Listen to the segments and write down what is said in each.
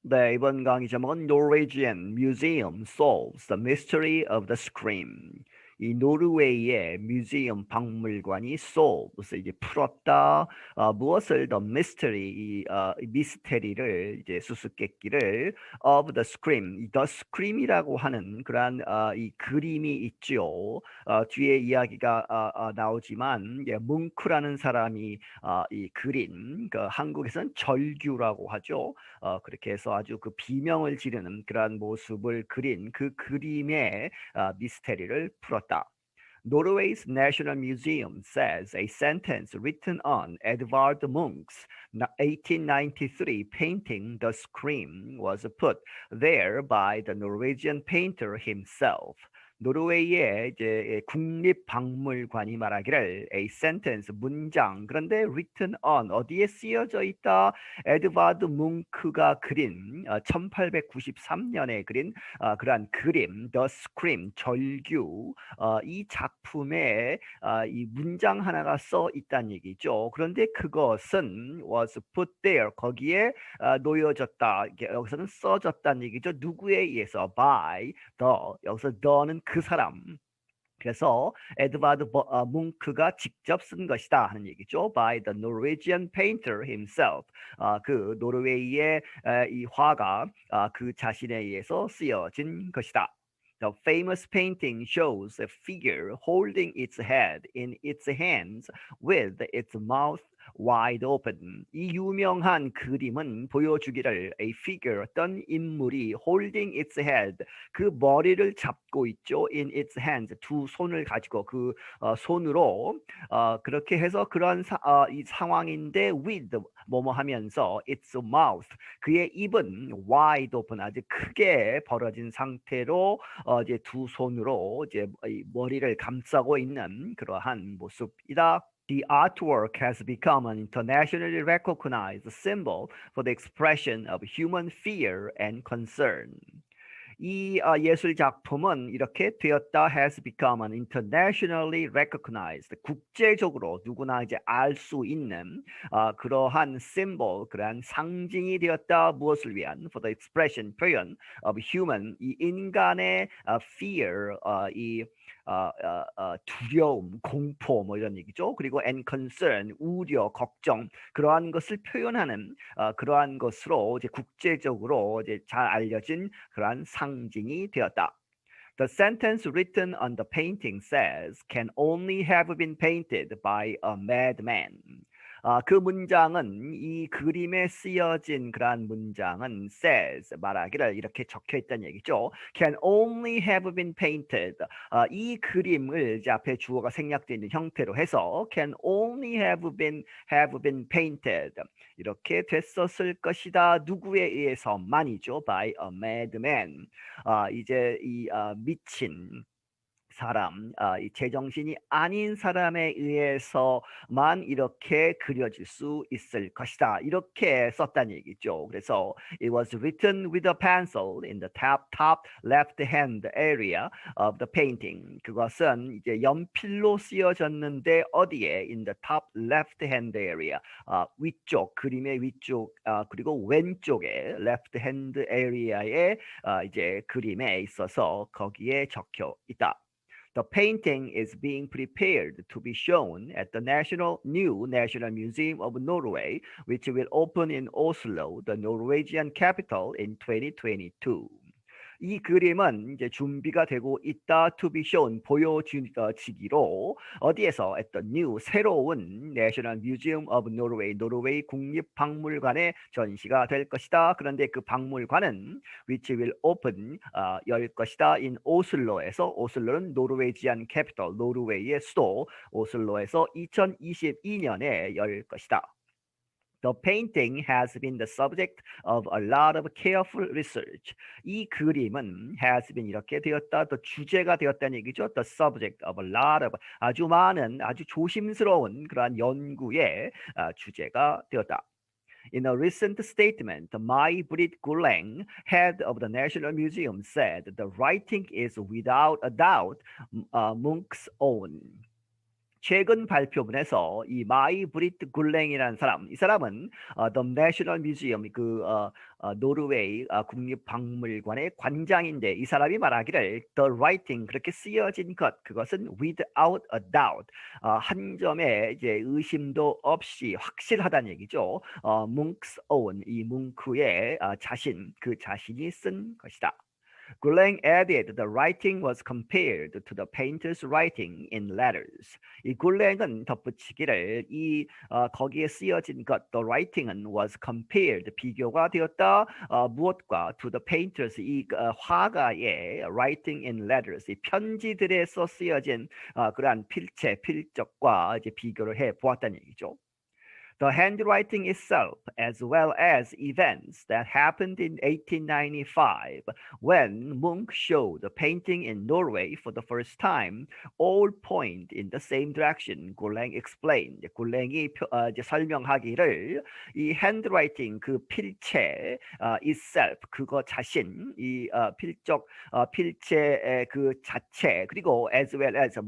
네, 이번 강의 제목은 Norwegian Museum Solves the Mystery of the Scream. 이 노르웨이의 뮤지엄 박물관이 solves 이제 풀었다. 무엇을 the mystery 이 미스테리를 이제 수수께끼를 of the scream 이 the scream이라고 하는 그러한 이 그림이 있죠. 뒤에 이야기가 나오지만 뭉크라는 사람이 이 그린 그 한국에서는 절규라고 하죠. 그렇게 해서 아주 그 비명을 지르는 그러한 모습을 그린 그 그림의 미스테리를 풀었다. Norway's National Museum says a sentence written on Edvard Munch's 1893 painting The Scream was put there by the Norwegian painter himself. 노르웨이의 이제 국립박물관이 말하기를 a sentence 문장 그런데 written on 어디에 쓰여져 있다 에드바드 뭉크가 그린 1893년에 그린 그러한 그림 The Scream 절규 이 작품에 이 문장 하나가 써 있다는 얘기죠. 그런데 그것은 was put there 거기에 놓여졌다. 여기서는 써졌다는 얘기죠. 누구에 의해서 by the 여기서 the는 그 사람 그래서 에드바드 뭉크가 직접 쓴 것이다 하는 얘기죠. By the Norwegian painter himself. 그 노르웨이의 이 화가 그 자신에 의해서 쓰여진 것이다. The famous painting shows a figure holding its head in its hands with its mouth wide open. 이 유명한 그림은 보여주기를 a figure 어떤 인물이 holding its head 그 머리를 잡고 있죠. in its hands 두 손을 가지고 그 손으로 그렇게 해서 그런 이 상황인데 with 뭐뭐 하면서 its mouth 그의 입은 wide open 아주 크게 벌어진 상태로 이제 두 손으로 이제 머리를 감싸고 있는 그러한 모습이다. The artwork has become an internationally recognized symbol for the expression of human fear and concern. 이 예술 작품은 이렇게 되었다 has become an internationally recognized 국제적으로 누구나 이제 알 수 있는 그러한 symbol 그러한 상징이 되었다 무엇을 위한 for the expression 표현 of human 이 인간의 fear 이 두려움, 공포 뭐 이런 얘기죠. 그리고 and concern, 우려, 걱정 그러한 것을 표현하는 그러한 것으로 이제 국제적으로 이제 잘 알려진 그러한 상징이 되었다. The sentence written on the painting says, "Can only have been painted by a madman." 그 문장은 이 그림에 쓰여진 그러한 문장은 says 말하기를 이렇게 적혀 있다는 얘기죠. Can only have been painted. 이 그림을 이제 앞에 주어가 생략되어 있는 형태로 해서 can only have been painted. 이렇게 됐었을 것이다. 누구에 의해서만이죠. By a madman. 이제 이 미친 사람, 이 제정신이 아닌 사람에 의해서만 이렇게 그려질 수 있을 것이다. 이렇게 썼다는 얘기죠. 그래서 it was written with a pencil in the top left hand area of the painting. 그것은 이제 연필로 쓰여졌는데 어디에 in the top left hand area 위쪽 그림의 위쪽 그리고 왼쪽에 left hand area에 이제 그림에 있어서 거기에 적혀 있다. The painting is being prepared to be shown at the new National Museum of Norway, which will open in Oslo, the Norwegian capital, in 2022. 이 그림은 이제 준비가 되고 있다 to be shown 보여지기로 어디에서 at the new 새로운 National Museum of Norway 노르웨이 국립박물관에 전시가 될 것이다. 그런데 그 박물관은 which will open 열 것이다 in 오슬로에서 오슬로는 노르웨이지안 캐피털 노르웨이의 수도 오슬로에서 2022년에 열 것이다. The painting has been the subject of a lot of careful research. 이 그림은 has been 이렇게 되었다. 또 주제가 되었다는 얘기죠. The subject of a lot of 아주 많은 아주 조심스러운 그러한 연구의 주제가 되었다. In a recent statement, Mai-Britt Guleng, head of the National Museum, said the writing is without a doubt Munch's own. 최근 발표문에서 이 마이 브리트 굴랭이라는 사람, 이 사람은 The National Museum 노르웨이 국립박물관의 관장인데 이 사람이 말하기를 The writing 그렇게 쓰여진 것 그것은 without a doubt 한 점의 이제 의심도 없이 확실하다는 얘기죠. Munch's own 이 뭉크의 자신 그 자신이 쓴 것이다. Guleng added the writing was compared to the painter's writing in letters. 이 굴랭은 덧붙이기를 거기에 쓰여진 것, the writing은 was compared 비교가 되었다 무엇과 to the painter's 화가의 writing in letters 이 편지들에서 쓰여진 그러한 필적과 이제 비교를 해 보았다는 얘기죠. The handwriting itself, as well as events that happened in 1895, when Munch showed the painting in Norway for the first time, all point in the same direction. 굴랭 explained. 굴랭이 이제 설명하기를 이 handwriting 그 필체 itself 그거 자신 이 필체의 그 자체 그리고 as well as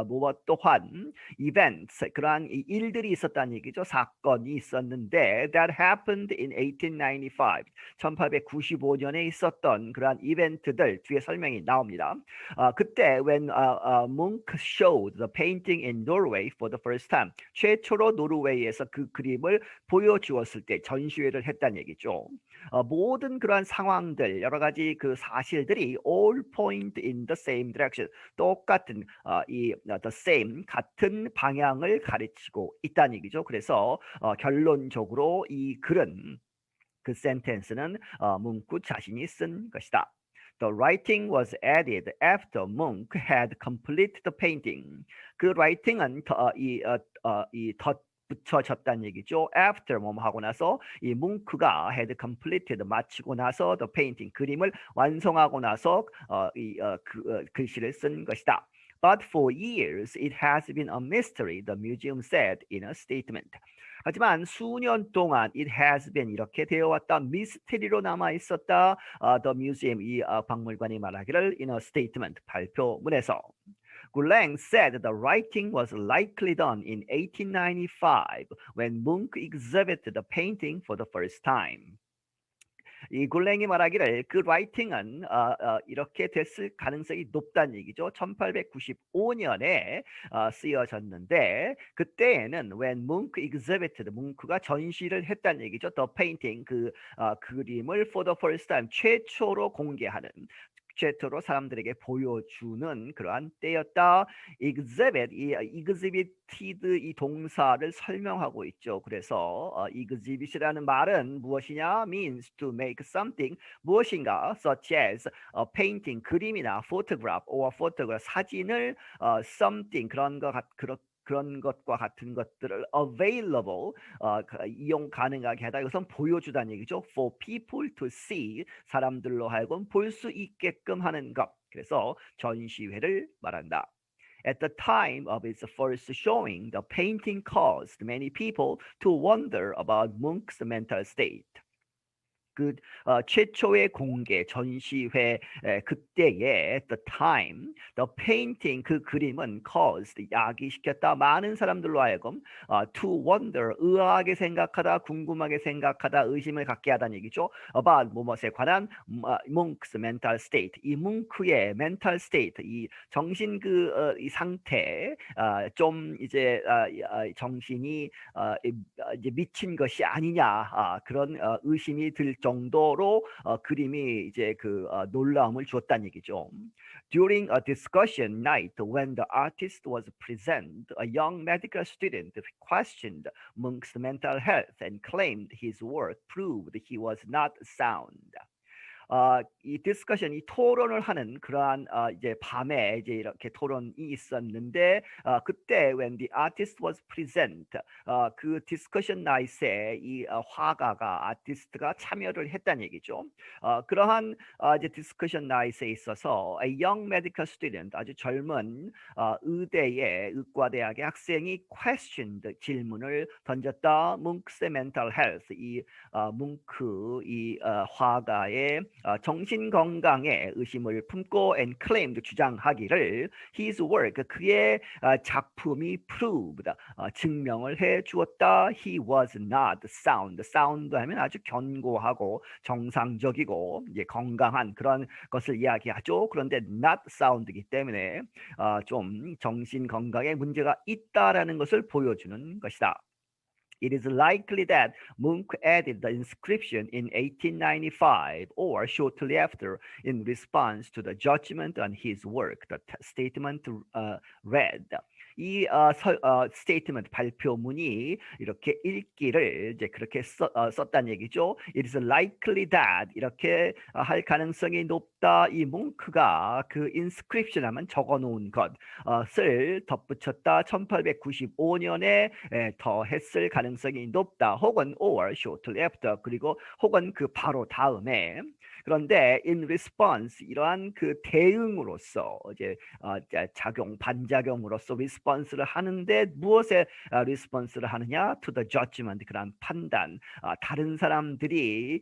무엇 또한 events 그러한 일들이 있었다는 얘기죠. 사건이 있었는데 that happened in 1895 1895년에 있었던 그러한 이벤트들 뒤에 설명이 나옵니다. 그때 when Munch showed the painting in Norway for the first time 최초로 노르웨이에서 그 그림을 보여주었을 때 전시회를 했다는 얘기죠. 모든 그러한 상황들 여러 가지 그 사실들이 all point in the same direction 똑같은 the same 같은 방향을 가르치고 있다는 얘기죠. 그래서 결론적으로 이 글은 그 센텐스는 뭉크 자신이 쓴 것이다. The writing was added after Munch had completed the painting. 그 writing은 붙여졌다는 얘기죠. After 뭐뭐 하고 나서 이 뭉크가 had completed 마치고 나서 the painting 그림을 완성하고 나서 글씨를 쓴 것이다. But for years it has been a mystery, the museum said in a statement. 하지만 수년 동안 it has been 이렇게 되어 왔다 미스테리로 남아 있었다. The museum 이 박물관이 말하기를 in a statement 발표문에서. Guleng said the writing was likely done in 1895 when Munch exhibited the painting for the first time. 이 굴랭이 말하기를 그 라이팅은 이렇게 됐을 가능성이 높다는 얘기죠. 1895년에 쓰여졌는데 그때에는 when Munch exhibited 뭉크가 전시를 했다는 얘기죠. The painting 그 그림을 for the first time 최초로 공개하는 최초로 사람들에게 보여주는 그러한 때였다. exhibit 이 exhibited 이 동사를 설명하고 있죠. 그래서 exhibit이라는 말은 무엇이냐 means to make something 무엇인가 such as painting 그림이나 photograph or photograph 사진을 something 그런 것과 같은 것들을 available 이용 가능하게 하다. 이것은 보여주다는 얘기죠. For people to see 사람들로 하여금 볼 수 있게끔 하는 것. 그래서 전시회를 말한다. At the time of its first showing, the painting caused many people to wonder about Munch's mental state. 그 최초의 공개 전시회 그때에 the time, the painting 그 그림은 caused 야기시켰다 많은 사람들로 하여금 to wonder 의아하게 생각하다 궁금하게 생각하다 의심을 갖게 하다는 얘기죠. about 무엇에 관한 Munch's mental state 이 뭉크의 mental state 이 정신 이 상태 좀 이제 정신이 이제 미친 것이 아니냐 그런 의심이 들 정도로 그림이 이제 놀라움을 주었다는 얘기죠. During a discussion night when the artist was present, a young medical student questioned Munch's mental health and claimed his work proved he was not sound. 이 디스커션, 이 토론을 하는 그러한 이제 밤에 이제 이렇게 토론이 있었는데 그때 when the artist was present, 그 디스커션 나이트에 이 화가가 아티스트가 참여를 했다는 얘기죠. 그러한 이제 디스커션 나이트에 있어서 a young medical student, 아주 젊은 의대의 의과대학의 학생이 questioned 질문을 던졌다. 뭉크의 mental health, 이 뭉크 이 화가의 정신 건강에 의심을 품고 and claimed 주장하기를 his work 그의 작품이 proved 증명을 해 주었다. He was not sound. sound 하면 아주 견고하고 정상적이고 이제 건강한 그런 것을 이야기하죠. 그런데 not sound이기 때문에 좀 정신 건강에 문제가 있다라는 것을 보여주는 것이다. It is likely that Munch added the inscription in 1895 or shortly after in response to the judgment on his work. The statement read. 이 statement 발표문이 이렇게 읽기를 이제 그렇게 썼다는 얘기죠. It is likely that 이렇게 할 가능성이 높다. 이 뭉크가 그 inscription 하면 적어놓은 것을 덧붙였다. 1895년에 더 했을 가능성이 높다. 혹은 or shortly after 그리고 혹은 그 바로 다음에 그런데 in response 이러한 그 대응으로서 이제 작용 반작용으로서 response를 하는데 무엇에 response를 하느냐 to the judgment 그런 판단 다른 사람들이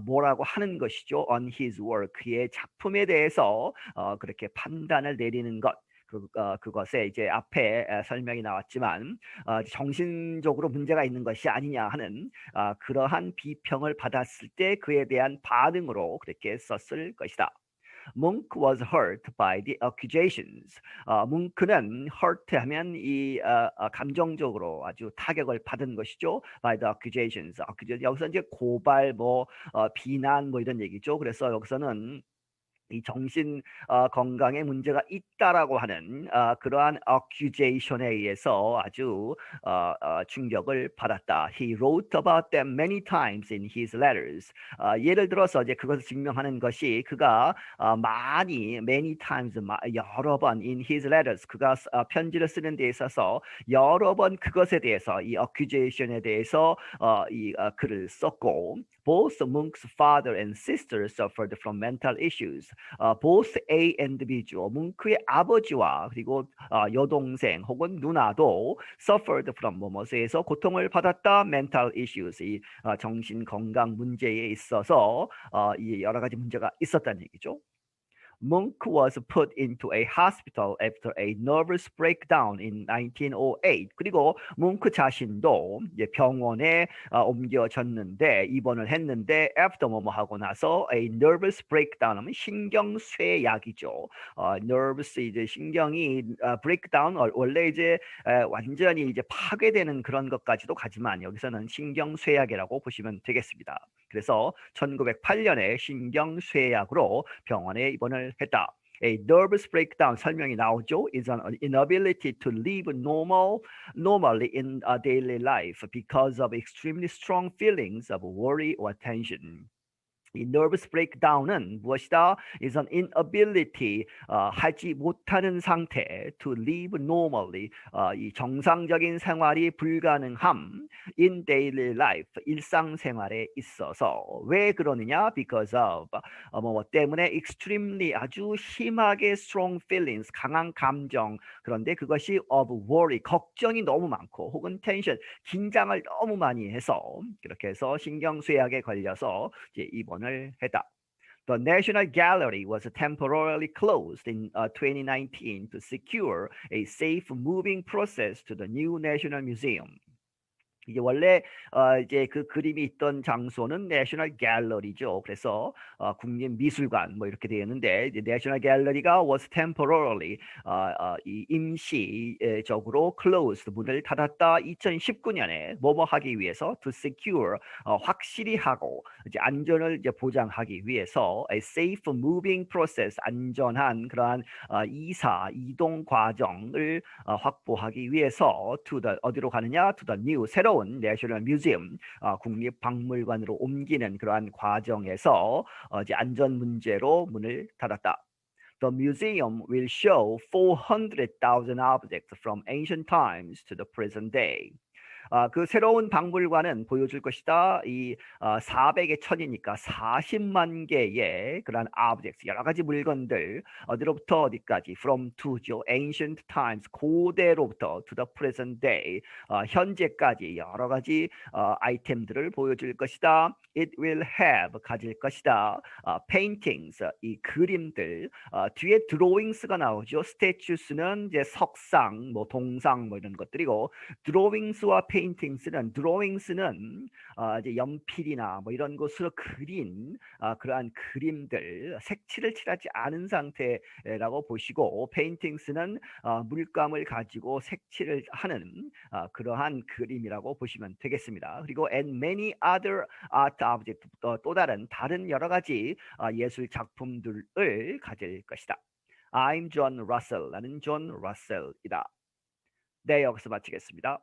뭐라고 하는 것이죠 on his work 그의 작품에 대해서 그렇게 판단을 내리는 것 그것에 이제 앞에 설명이 나왔지만 정신적으로 문제가 있는 것이 아니냐 하는 그러한 비평을 받았을 때 그에 대한 반응으로 그렇게 썼을 것이다. Munch was hurt by the accusations. 뭉크는 hurt 하면 이 감정적으로 아주 타격을 받은 것이죠. By the accusations. 여기서 이제 고발, 비난 이런 얘기죠. 그래서 여기서는 이 정신 건강에 문제가 있다라고 하는 그러한 accusation에 의해서 아주 충격을 받았다. He wrote about them many times in his letters. 예를 들어서 이제 그것을 증명하는 것이 그가 many times 여러 번 in his letters 그가 편지를 쓰는 데 있어서 여러 번 그것에 대해서 이 accusation에 대해서 이 글을 썼고 both Munch's father and sister suffered from mental issues. both A and B죠. 뭉크의 아버지와 그리고 여동생 혹은 누나도 suffered from 뭐뭐에서 고통을 받았다. mental issues 이 정신 건강 문제에 있어서 이 여러 가지 문제가 있었다는 얘기죠. Munch was put into a hospital after a nervous breakdown in 1908. 그리고 뭉크 자신도 이제 병원에 옮겨졌는데 입원을 했는데 after 뭐뭐 하고 나서 a nervous breakdown 하면 신경쇠약이죠. nervous 이제 신경이 breakdown 원래 이제 완전히 이제 파괴되는 그런 것까지도 가지만 여기서는 신경쇠약이라고 보시면 되겠습니다. 그래서 1908년에 신경쇠약으로 병원에 입원을 했다. A nervous breakdown 설명이 나오죠. is an inability to live normally in a daily life because of extremely strong feelings of worry or tension. 이 nervous breakdown은 무엇이다? is an inability 하지 못하는 상태 to live normally 이 정상적인 생활이 불가능함 in daily life 일상생활에 있어서 왜 그러느냐? because of 뭐 때문에 extremely 아주 심하게 strong feelings 강한 감정 그런데 그것이 of worry 걱정이 너무 많고 혹은 tension 긴장을 너무 많이 해서 그렇게 해서 신경쇠약에 걸려서 이제 입원을 했다. The National Gallery was temporarily closed in 2019 to secure a safe moving process to the new National Museum. 이제 원래 이제 그 그림이 있던 장소는 내셔널 갤러리죠. 그래서 국립미술관 뭐 이렇게 되어 있는데 이제 내셔널 갤러리가 was temporarily 이 임시적으로 closed 문을 닫았다. 2019년에 뭐뭐 하기 위해서 to secure 확실히 하고 이제 안전을 이제 보장하기 위해서 a safe moving process 안전한 그러한 이동 과정을 확보하기 위해서 to the 어디로 가느냐 to the new 새로운 내셔널 뮤지엄 국립박물관으로 옮기는 그러한 과정에서 이제 안전 문제로 문을 닫았다. The museum will show 400,000 objects from ancient times to the present day. 그 새로운 박물관은 보여줄 것이다. 400의 1000이니까 40만 개의 그러한 objects, 여러 가지 물건들, 어디로부터 어디까지, from to죠. ancient times, 고대로부터 to the present day, 현재까지 여러 가지 아이템들을 보여줄 것이다. It will have, 가질 것이다. paintings, 이 그림들, 뒤에 drawings가 나오죠. statues는 이제 석상, 뭐 동상 뭐 이런 것들이고, 드로잉스와 페인팅스는 드로잉스는 이제 연필이나 뭐 이런 것으로 그린 그러한 그림들, 색칠을 칠하지 않은 상태라고 보시고, 페인팅스는 물감을 가지고 색칠을 하는 그러한 그림이라고 보시면 되겠습니다. 그리고 and many other art object, 또 다른 여러 가지 예술 작품들을 가질 것이다. I'm John Russell. 나는 존 러셀이다. 네, 여기서 마치겠습니다.